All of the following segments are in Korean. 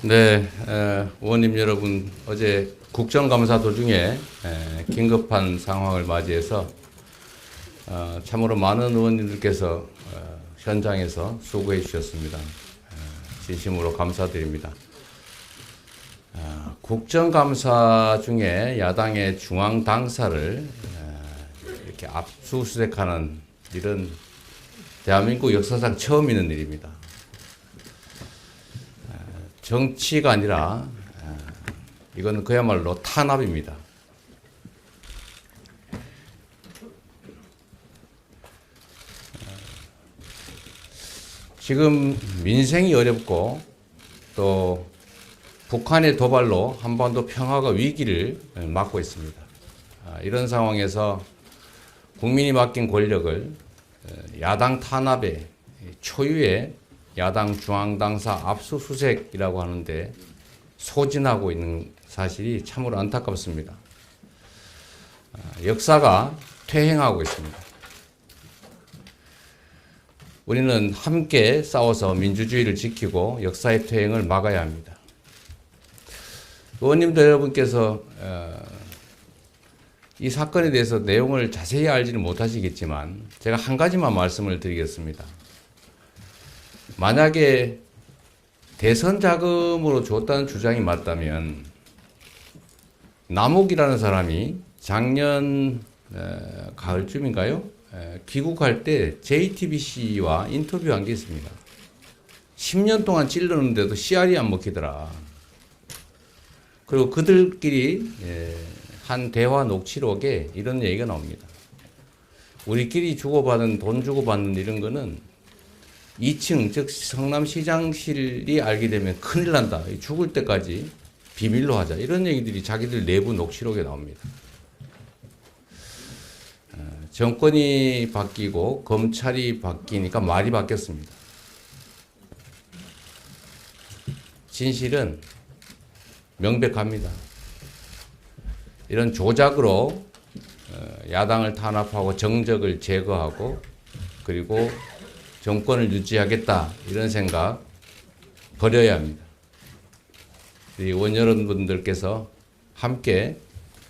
네, 의원님 여러분, 어제 국정감사 도중에 긴급한 상황을 맞이해서 참으로 많은 의원님들께서 현장에서 수고해 주셨습니다. 진심으로 감사드립니다. 국정감사 중에 야당의 중앙 당사를 이렇게 압수수색하는 일은 대한민국 역사상 처음 있는 일입니다. 정치가 아니라 이건 그야말로 탄압입니다. 지금 민생이 어렵고 또 북한의 도발로 한반도 평화가 위기를 맞고 있습니다. 이런 상황에서 국민이 맡긴 권력을 야당 탄압의 초유의 야당 중앙당사 압수수색이라고 하는데 소진하고 있는 사실이 참으로 안타깝습니다. 역사가 퇴행하고 있습니다. 우리는 함께 싸워서 민주주의를 지키고 역사의 퇴행을 막아야 합니다. 의원님들 여러분께서 이 사건에 대해서 내용을 자세히 알지는 못하시겠지만 제가 한 가지만 말씀을 드리겠습니다. 만약에 대선 자금으로 줬다는 주장이 맞다면 남욱이라는 사람이 작년 가을쯤인가요? 귀국할 때 JTBC와 인터뷰한 게 있습니다. 10년 동안 찔렀는데도 씨알이 안 먹히더라. 그리고 그들끼리 한 대화 녹취록에 이런 얘기가 나옵니다. 우리끼리 주고받은 돈 주고받는 이런 거는 2층, 즉 성남시장실이 알게 되면 큰일 난다. 죽을 때까지 비밀로 하자. 이런 얘기들이 자기들 내부 녹취록에 나옵니다. 정권이 바뀌고 검찰이 바뀌니까 말이 바뀌었습니다. 진실은 명백합니다. 이런 조작으로 야당을 탄압하고 정적을 제거하고 그리고 정권을 유지하겠다 이런 생각 버려야 합니다. 우리 의원 여러분들께서 함께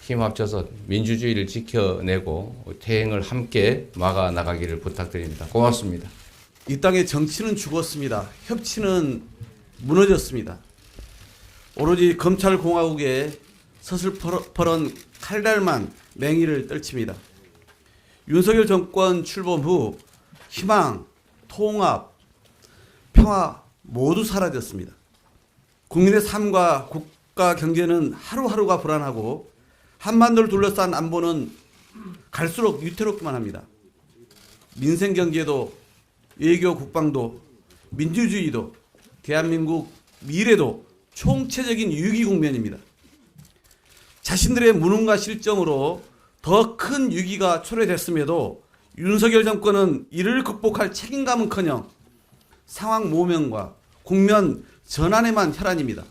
힘 합쳐서 민주주의를 지켜내고 퇴행을 함께 막아 나가기를 부탁드립니다. 고맙습니다. 이 땅의 정치는 죽었습니다. 협치는 무너졌습니다. 오로지 검찰공화국의 서슬퍼런 칼날만 맹위를 떨칩니다. 윤석열 정권 출범 후 희망, 통합, 평화 모두 사라졌습니다. 국민의 삶과 국가 경제는 하루하루가 불안하고 한반도를 둘러싼 안보는 갈수록 위태롭기만 합니다. 민생 경제도 외교 국방도 민주주의도 대한민국 미래도 총체적인 위기 국면입니다. 자신들의 무능과 실정으로 더 큰 위기가 초래됐음에도 윤석열 정권은 이를 극복할 책임감은커녕 상황 모면과 국면 전환에만 혈안입니다.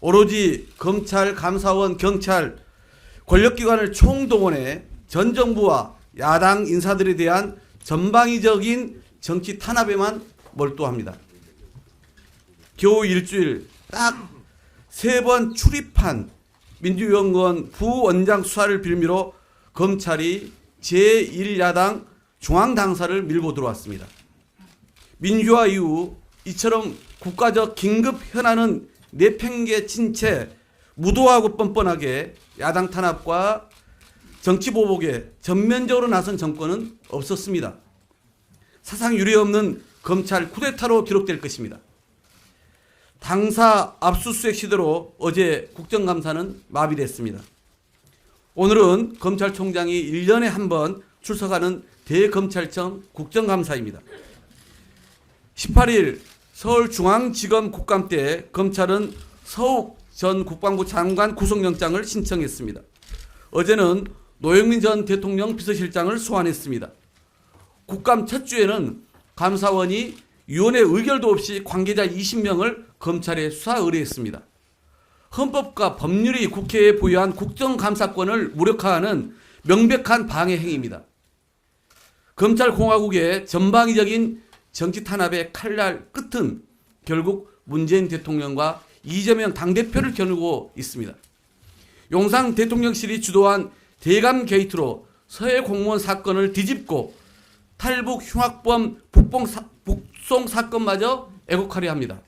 오로지 검찰, 감사원, 경찰, 권력기관을 총동원해 전 정부와 야당 인사들에 대한 전방위적인 정치 탄압에만 몰두합니다. 겨우 일주일 딱 3번 출입한 민주연구원 부원장 수사를 빌미로 검찰이 제1야당 중앙당사를 밀고 들어왔습니다. 민주화 이후 이처럼 국가적 긴급 현안은 내팽개친 채 무도하고 뻔뻔하게 야당 탄압과 정치 보복에 전면적으로 나선 정권은 없었습니다. 사상 유례없는 검찰 쿠데타로 기록될 것입니다. 당사 압수수색 시대로 어제 국정감사는 마비됐습니다. 오늘은 검찰총장이 1년에 한 번 출석하는 대검찰청 국정감사입니다. 18일 서울중앙지검 국감 때 검찰은 서욱 전 국방부 장관 구속영장을 신청했습니다. 어제는 노영민 전 대통령 비서실장을 소환했습니다. 국감 첫 주에는 감사원이 위원회 의결도 없이 관계자 20명을 검찰에 수사 의뢰했습니다. 헌법과 법률이 국회에 부여한 국정감사권을 무력화하는 명백한 방해 행위입니다. 검찰공화국의 전방위적인 정치 탄압의 칼날 끝은 결국 문재인 대통령과 이재명 당대표를 겨누고 있습니다. 용산 대통령실이 주도한 대감 게이트로 서해 공무원 사건을 뒤집고 탈북 흉악범 북송 사건마저 애국하려 합니다.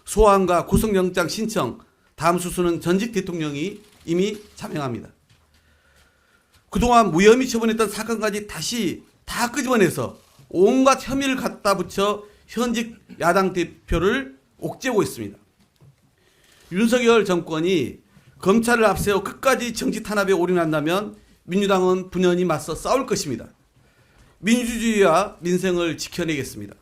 소환과 구속영장 신청, 다음 수순은 전직 대통령이 이미 자명합니다. 그동안 무혐의 처분했던 사건까지 다시 다 끄집어내서 온갖 혐의를 갖다 붙여 현직 야당 대표를 옥죄고 있습니다. 윤석열 정권이 검찰을 앞세워 끝까지 정치 탄압에 올인한다면 민주당은 분연히 맞서 싸울 것입니다. 민주주의와 민생을 지켜내겠습니다.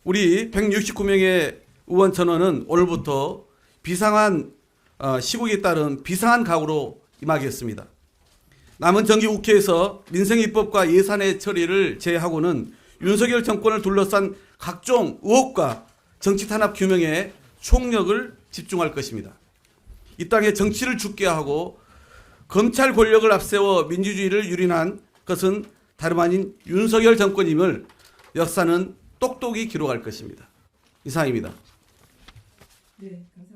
우리 169명의 의원 전원은 오늘부터 비상한 시국에 따른 비상한 각오로 임하겠습니다. 남은 정기국회에서 민생입법과 예산의 처리를 제외하고는 윤석열 정권을 둘러싼 각종 의혹과 정치 탄압 규명에 총력을 집중할 것입니다. 이 땅에 정치를 죽게 하고 검찰 권력을 앞세워 민주주의를 유린한 것은 다름 아닌 윤석열 정권임을 역사는 똑똑히 기록할 것입니다. 이상입니다. 네, 감사합니다.